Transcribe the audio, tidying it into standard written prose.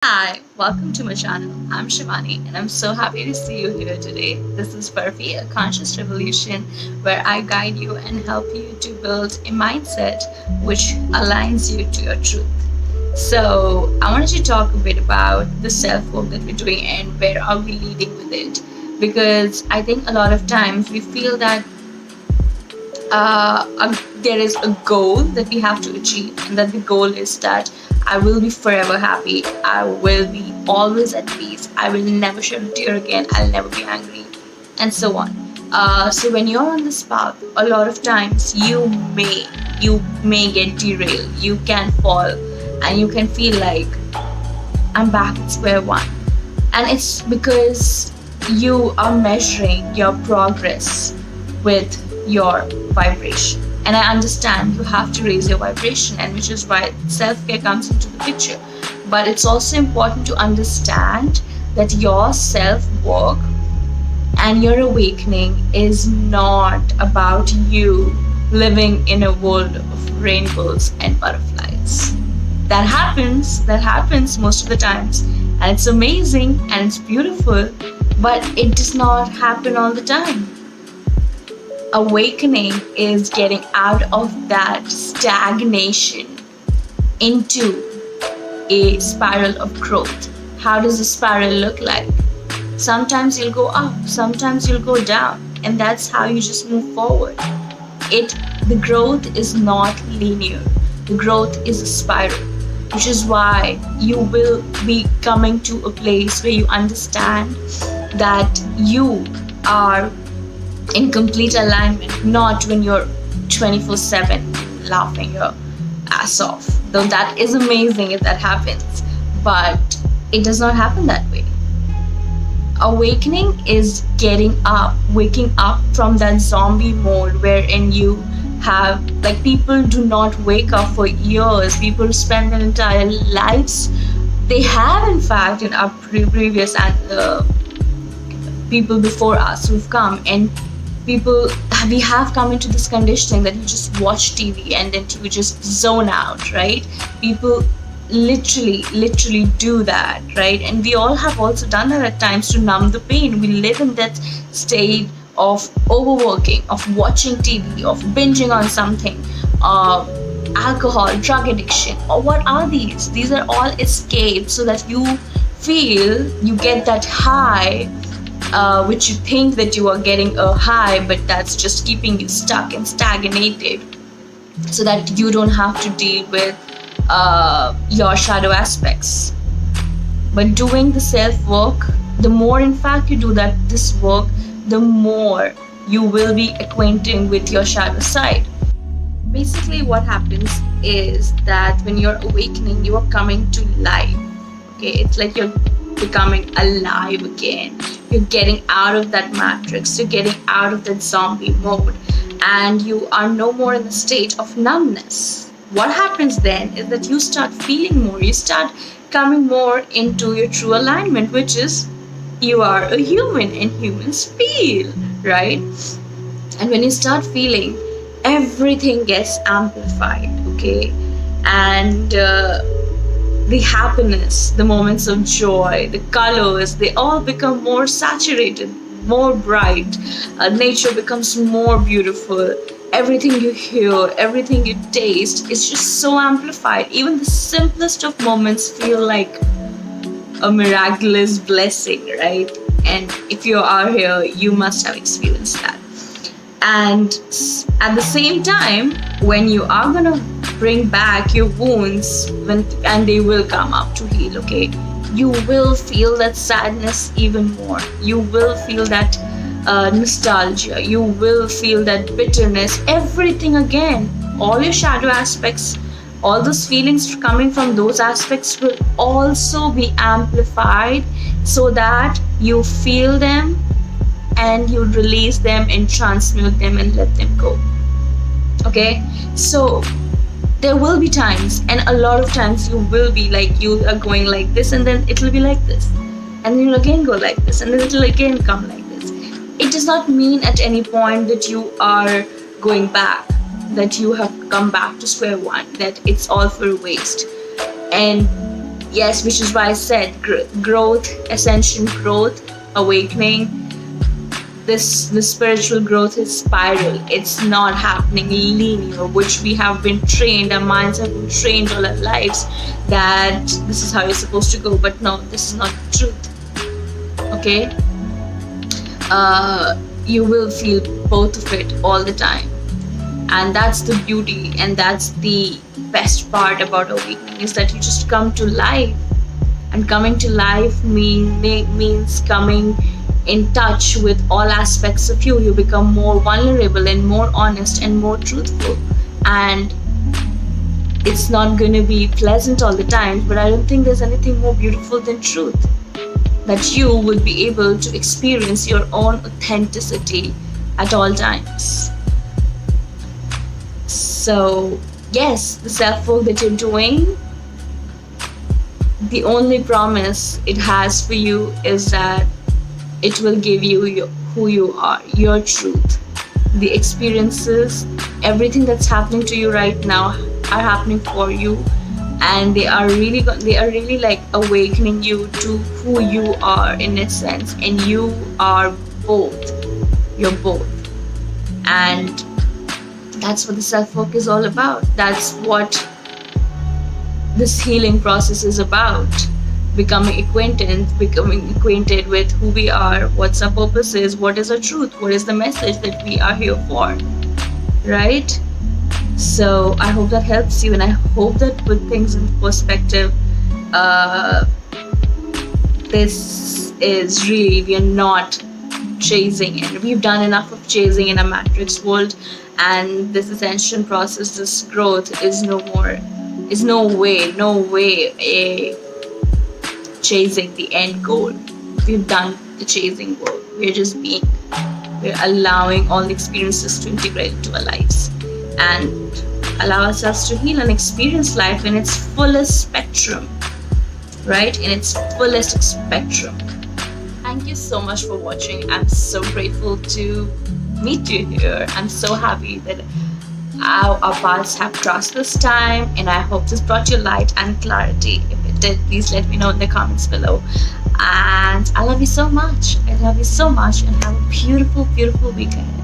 Hi, welcome to my channel. I'm Shivani and I'm so happy to see you here today. This is Furphy, a conscious revolution where I guide you and help you to build a mindset which aligns you to your truth. So, I wanted to talk a bit about the self work that we're doing and where are we leading with it. Because I think a lot of times we feel that there is a goal that we have to achieve, and that the goal is that I will be forever happy, I will be always at peace, I will never shed a tear again, I'll never be angry, and so on. So when you're on this path, a lot of times you may get derailed, you can fall, and you can feel like I'm back at square one. And it's because you are measuring your progress with your vibration. And I understand you have to raise your vibration, and which is why self care comes into the picture. But it's also important to understand that your self work and your awakening is not about you living in a world of rainbows and butterflies. That happens most of the times, and it's amazing and it's beautiful, but it does not happen all the time. Awakening is getting out of that stagnation into a spiral of growth. How does a spiral look like? Sometimes you'll go up, sometimes you'll go down, and that's how you just move forward. The growth is not linear. The growth is a spiral, which is why you will be coming to a place where you understand that you are in complete alignment, not when you're 24/7 laughing your ass off. Though that is amazing if that happens, but it does not happen that way. Awakening is getting up, waking up from that zombie mode wherein you have, like, people do not wake up for years. People spend their entire lives. They have, in fact, in our previous and people before us who've come, and people, we have come into this conditioning that you just watch TV and then you just zone out, right? People literally do that, right? And we all have also done that at times to numb the pain. We live in that state of overworking, of watching TV, of binging on something, alcohol, drug addiction, or what are these? These are all escapes so that you feel, you get that high, which you think that you are getting a high, but that's just keeping you stuck and stagnated, so that you don't have to deal with your shadow aspects. But doing the self work, the more in fact you do this work, the more you will be acquainting with your shadow side. Basically, what happens is that when you're awakening, you are coming to life. Okay, it's like you're becoming alive again. You're getting out of that matrix, you're getting out of that zombie mode, and you are no more in the state of numbness. What happens then is that you start feeling more, you start coming more into your true alignment, which is you are a human and humans feel, right? And when you start feeling, everything gets amplified, okay? And the happiness, the moments of joy, the colors, they all become more saturated, more bright. Nature becomes more beautiful. Everything you hear, everything you taste is just so amplified. Even the simplest of moments feel like a miraculous blessing, right? And if you are here, you must have experienced that. And at the same time, when you are gonna bring back your wounds, and they will come up to heal, okay, you will feel that sadness even more. You will feel that nostalgia. You will feel that bitterness. Everything again. All your shadow aspects, all those feelings coming from those aspects will also be amplified, so that you feel them and you release them and transmute them and let them go. Okay, so there will be times, and a lot of times you will be like, you are going like this, and then it'll be like this, and then you'll again go like this, and then it'll again come like this. It does not mean at any point that you are going back, that you have come back to square one, that it's all for waste. And Yes, which is why I said growth, ascension, growth, awakening. This spiritual growth is spiral. It's not happening linear, which we have been trained, our minds have been trained all our lives that this is how you're supposed to go. But no, this is not the truth. Okay, you will feel both of it all the time, and that's the beauty, and that's the best part about awakening, is that you just come to life. And coming to life means coming in touch with all aspects of you. You become more vulnerable and more honest and more truthful. And it's not going to be pleasant all the time, but I don't think there's anything more beautiful than truth. That you would be able to experience your own authenticity at all times. So, yes, the self work that you're doing, the only promise it has for you is that it will give you who you are, your truth. The experiences, everything that's happening to you right now are happening for you, and they are really like awakening you to who you are in a sense. And you are both. You're both. And that's what the self work is all about. That's what this healing process is about. Becoming acquainted with who we are, what's our purpose is, what is our truth, what is the message that we are here for, right? So I hope that helps you, and I hope that put things in perspective. This is really, we are not chasing, and we've done enough of chasing in a matrix world, and this ascension process, this growth is no way a chasing the end goal. We've done the chasing work. We're allowing all the experiences to integrate into our lives and allow ourselves to heal and experience life in its fullest spectrum, right? In its fullest spectrum. Thank you so much for watching. I'm so grateful to meet you here. I'm so happy that our paths have crossed this time, and I hope this brought you light and clarity. If it did, please let me know in the comments below. And I love you so much. I love you so much, and have a beautiful, beautiful week ahead.